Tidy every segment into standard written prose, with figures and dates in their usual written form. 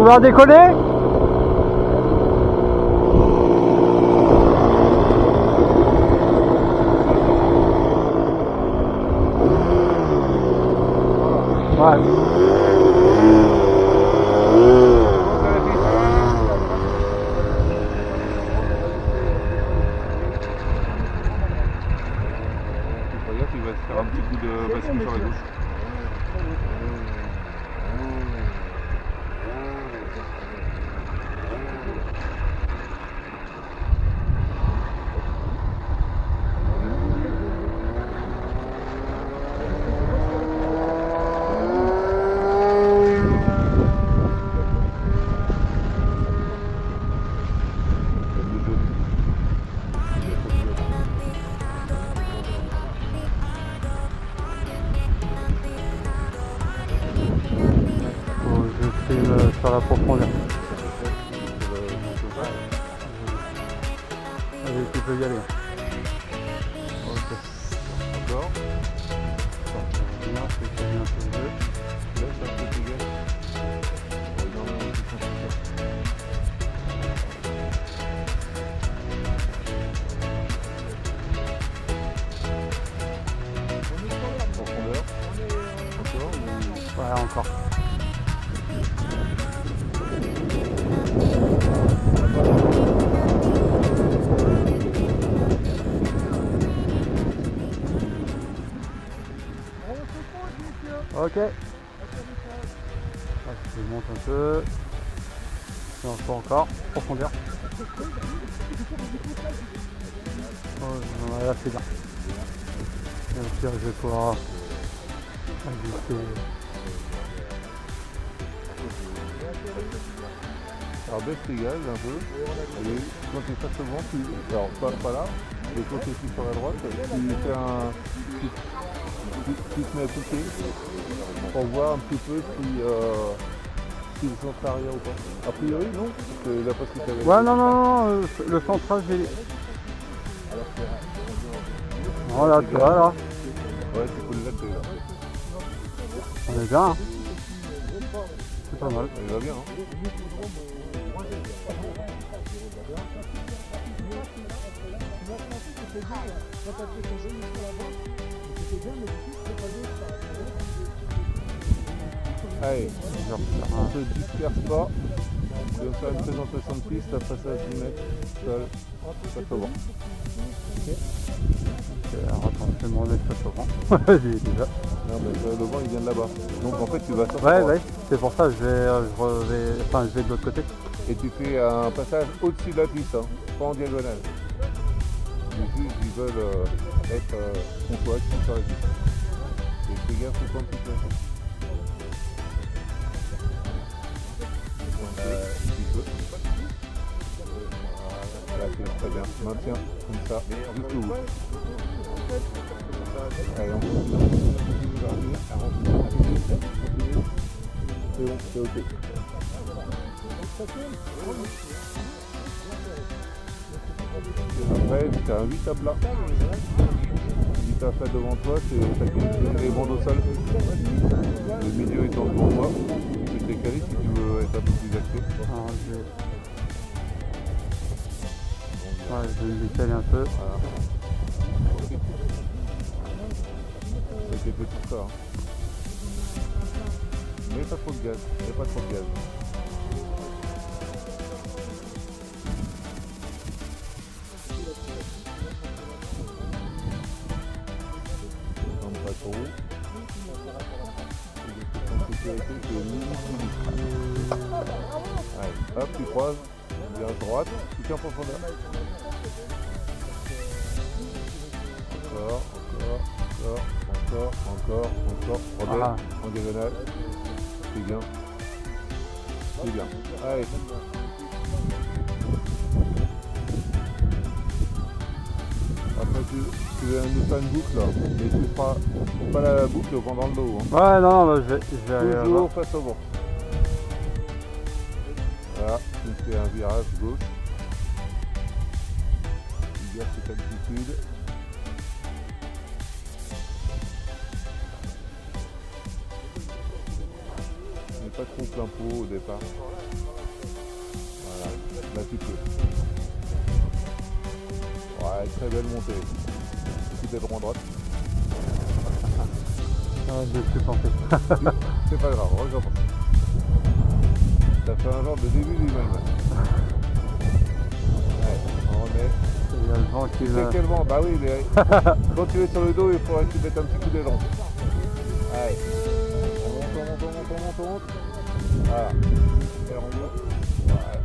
vouloir décoller? Ouais. Il va se faire un petit coup de bascule sur la gauche. Je filme sur la profondeur. Allez, tu peux y aller. Ok. Encore. Bien, c'est bien, c'est bien. Laisse un peu tes gars. Profondeur. Encore ou... Ouais, encore. Ok. Ah, je monte un peu. Et encore. Profondeur. Oh, là c'est bien. Et au pire, je vais pouvoir ajuster. Alors baisse tes gaz un peu. Allez, quand tu es face au vent, alors pas là, mais quand tu es sur la droite, tu fais tu te mets à piquer pour voir un petit peu si le centre arrière ou pas. A priori non, parce que d'après ce que tu avais. Ouais, non, le centrage, j'ai... Voilà, tu vois là. Ouais, tu peux le laisser là. On est bien. Hein. C'est pas mal. Il va bien, hein. Allez, on ne se disperse pas. Je vais faire une présentation de piste, après ça 10 mètres, seul, ça peut voir. Alors attends, je vais demander ça comment. Vas-y déjà. Non mais le vent il vient de là-bas. Donc en fait tu vas sortir. Ouais, c'est pour ça que je vais de l'autre côté. Et tu fais un passage au-dessus de la piste, hein, pas en diagonale. Les juges ils veulent être qu'on soit actif sur la piste. Et fais gaffe au point de situation. Un petit peu. Là c'est très bien. Maintiens comme ça, jusqu'au bout. Allez, on continue. C'est bon, c'est ok. Après, tu as un 8 à plat. 8 à plat devant toi, c'est les bandes au sol. Le milieu étant devant toi. Tu peux te décaler si tu veux être un peu plus axé. Alors, je vais me décaler un peu. Voilà. C'est fait pour ça. Hein. Mais pas trop de gaz. Mais pas trop de gaz. Pas trop. Sécurité, c'est allez, hop, tu croises, tu viens à droite, tu tiens en profondeur. Encore, rebelle, en diagonale. C'est bien. C'est bien. Allez. Après tu veux nous faire une boucle là, mais tu feras pas la boucle pendant le dos. Hein. Ouais, non, je vais aller toujours face au vent. Voilà, tu fais un virage gauche. Tu gardes cette altitude. Et pas trop plein pot au départ. Voilà, là tu peux. Ouais, très belle montée. Petit aileron droite. Ah, je suis planté. C'est pas grave, recommence. Ça fait un genre de début du Imelman. Ouais, on remet. Il y a le vent qui Tu sais va. quel vent? Bah oui, mais quand tu es sur le dos, il faudrait que tu mettes un petit coup d'aileron. Allez. On monte. Voilà. Aileron gauche. Voilà.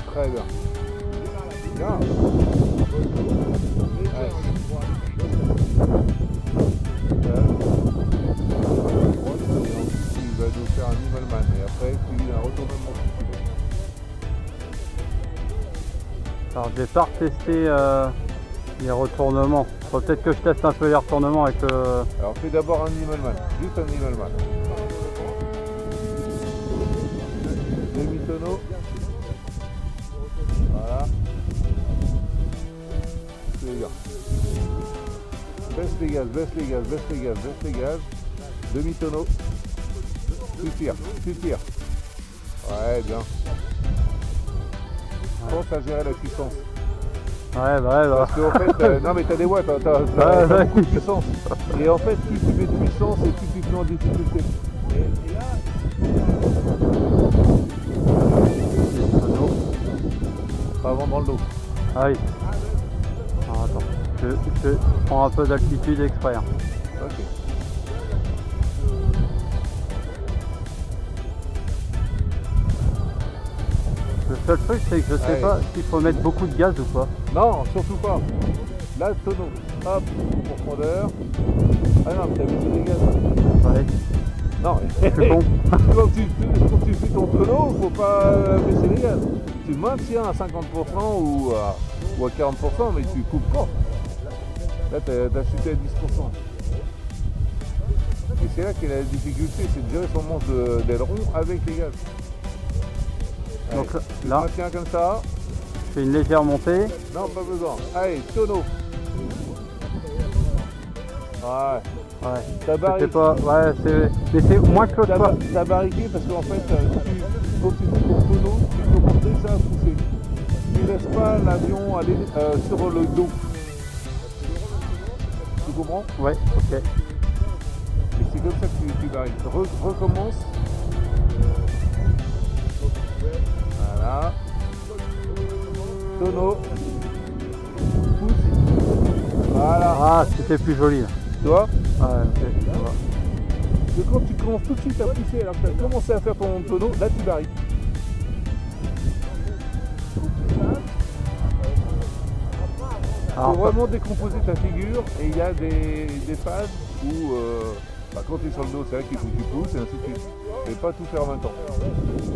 Très bien. Bien. Allez. Tu vas nous faire un Imelman et après tu un retournement. Alors j'ai pas retesté les retournements. Faut peut-être que je teste un peu les retournements avec le. Alors fais d'abord un Imelman, juste un Imelman. Demi-tonneau. Voilà. C'est bien. Baisse les gaz. Demi-tonneau. Tu tires. Ouais, bien. Pense à gérer la puissance. Ouais. Parce qu'en fait, non mais t'as des watts, t'as beaucoup de puissance. Et en fait, plus tu mets de puissance et plus tu te mets en difficulté. Et là, pas avant dans le dos. Ah oui. Alors, attends. Je prends un peu d'altitude exprès. Hein. Ok. Le seul truc c'est que je sais Allez. pas s'il faut mettre beaucoup de gaz ou pas. Non, surtout pas. Là, tonneau. Hop, profondeur. Ah non, mais t'as baissé les gaz. Ouais. Non, Je suis con. quand tu fais ton tonneau, faut pas baisser les gaz. Tu maintiens à 50% ou à 40%, mais tu coupes pas. Là, t'as chuté à 10%. Et c'est là qu'est la difficulté, c'est de gérer son manche d'aileron avec les gaz. Allez, Donc tu là, maintiens comme ça. je fais une légère montée. Non, pas besoin. Allez, tonneau. Ouais. Ouais. T'as C'était barriqué. pas. Ouais, mais c'est moins que l'autre fois. T'as barriqué parce qu'en fait, quand tu fais ton tonneau, tu commences déjà à pousser. Tu laisses pas l'avion aller sur le dos. Tu comprends? Ouais, ok. Et c'est comme ça que tu barriques. Recommence. Voilà. Tonneau. Pousse. Voilà. Ah, c'était plus joli là. Tu vois? Ouais, ok, ça va. Que quand tu commences tout de suite à pousser alors que tu as commencé à faire ton tonneau, là tu barriques. Il Alors, faut vraiment décomposer ta figure et il y a des phases où quand tu es sur le dos, c'est vrai qu'il faut que tu pousses et ainsi de suite. Et pas tout faire en même temps.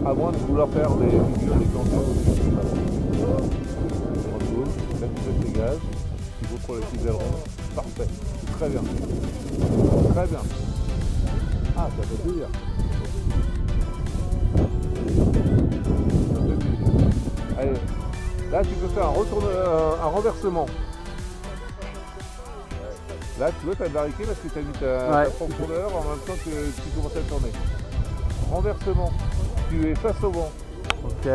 À moins de vouloir faire des figures déclenchées. Là tu baisses les gaz, tu go pour les petits ailerons. Parfait. Très bien. Très bien. Ah, ça fait plaisir. Ça fait plaisir. Allez, là tu peux faire un renversement. Là tu vois, tu as barriqué parce que tu as mis ta profondeur en même temps que tu commences à tourner. Renversement, tu es face au vent. ok.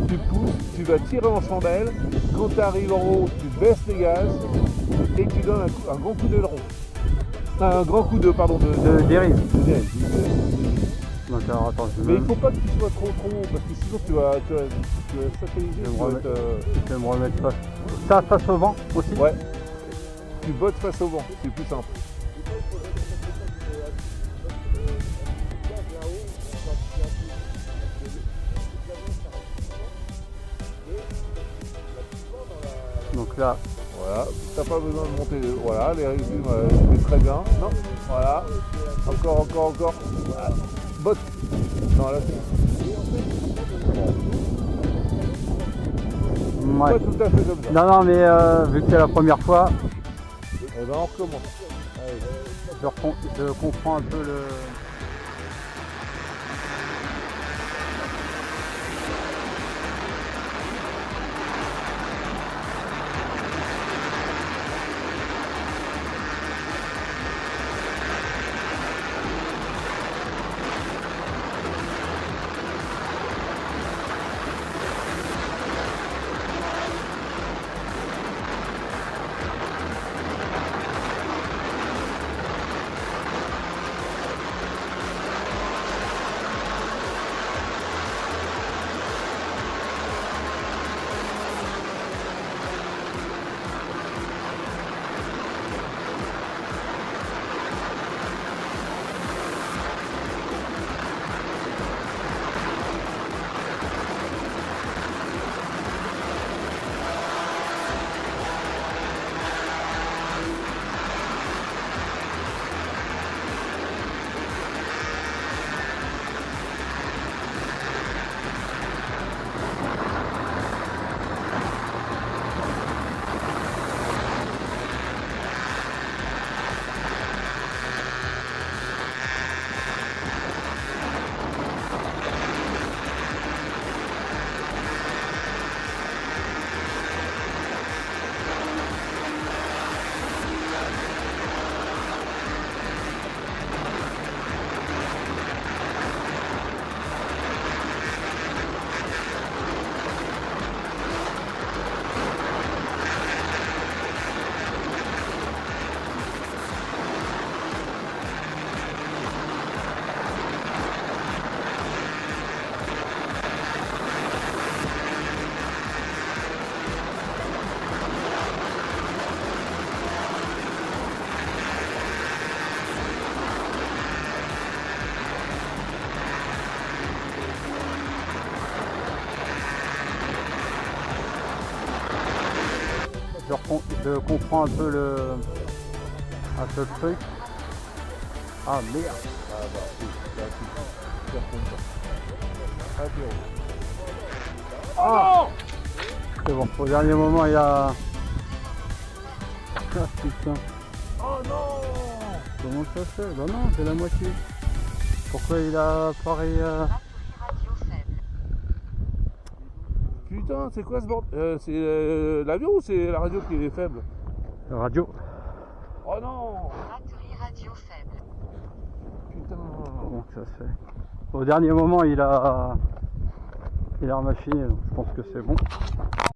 Tu pousses, tu vas tirer en chandelle. Quand tu arrives en haut, tu baisses les gaz et tu donnes un grand coup d'aileron. Un grand coup de Dérive. dérive. Donc alors attends, je Mais il ne faut pas que tu sois trop haut parce que sinon tu vas satelliser. je vais me remettre face. Ça face au vent aussi. Ouais. Tu bottes face au vent, c'est plus simple. Donc là, Voilà, t'as pas besoin de monter. Voilà, les régimes, c'est très bien. Non, voilà. Encore. Voilà. Botte. Non, là c'est. ouais. Pas tout à fait comme ça. Non, mais vu que c'est la première fois, Et ben on recommence. Allez. je comprends un peu le. je comprends un peu le truc. Ah merde. Ah bah, oui, là, c'est super content. 1-0. Ah, c'est bon, au dernier moment il a... Ah putain, Oh non! comment ça se fait? Bah non, c'est la moitié. Pourquoi il a pareil Putain, c'est quoi ce bordel? C'est l'avion ou c'est la radio qui est faible? radio? Oh non! Batterie radio faible. Putain! Comment ça se fait? Au dernier moment il a remachiné, donc je pense que c'est bon.